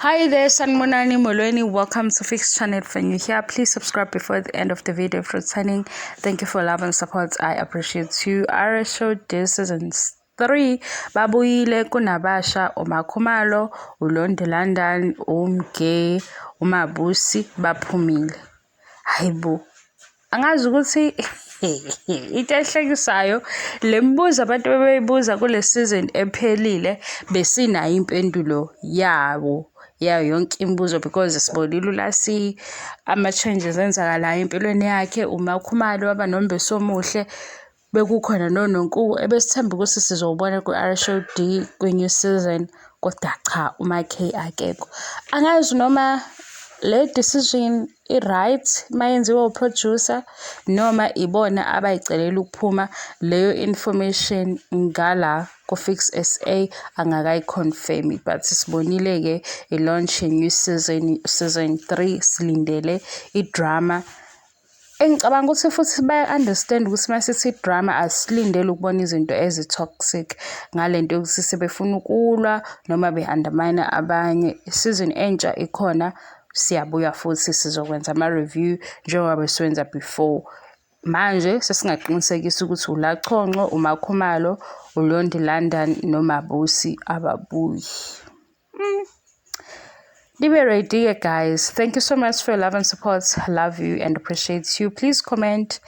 Hi there, Sanmonani Molweni. Welcome to Fix Channel. If you're new here, please subscribe before the end of the video. For signing, thank you for love and support. I appreciate you. RHOD season 3. Babuyile kunabasha Makhumalo, Londie, London, umge, umabusi baphumile. Hayibo. Angazi ukuthi into ehlekisayo lembuzo abantu bebeyibuza kule season ephelile besinayo impendulo yawo yayo yonke imibuzo because sibonile ulasi ama changes enzakalayo empilweni yakhe uMakhumalo waba nombeso omuhle bekukhona nononku ebesithemba ukuthi sizobona ku-RHOD kwenye season kodwa cha uMakhe akekho. Angazi noma le decision right mayenziwe uproducer noma ibona abayicelela ukuphuma leyo information ngala ku Fix SA angakayiconfirm but sibonile ke i-launch new season 3 silindele idrama engicabanga ukuthi futhi baya-understand ukuthi masithi drama asilindele ukubona izinto ezi-toxic ngalento yokuthi sebefuna ukulwa noma be-undermine abanye. Season entsha ikhona siyabuya futhi sizokwenza ama-review njengoba besenza before. Manje sesingaqinisekisa ukuthi uLaconco, uMakhumalo, uLondie, London nomabusi ababuyi. Be ready, guys. Thank you so much for your love and support. I love you and appreciate you. Please comment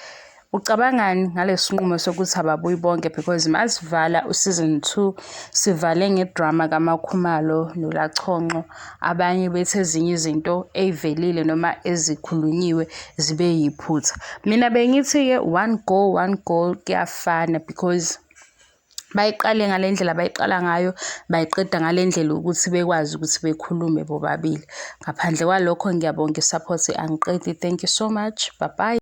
ucabangani ngalesinqumo sokuthi ababuyi bonke because masivala useason 2 sivale ngedrama kaMakhumalo noLaconco abanye bethe ezinye izinto ezivelile noma ezikhulunyiwe zibe yiphutha. Mina bengithi ke one goal kuyafana because bayiqale ngalendlela bayiqala ngayo bayiqeda ngalendlela ukuthi bekwazi ukuthi bekhulume bobabili. Ngaphandle kwalokho ngiyabonga isupport angiqedi. Thank you so much. Bye bye.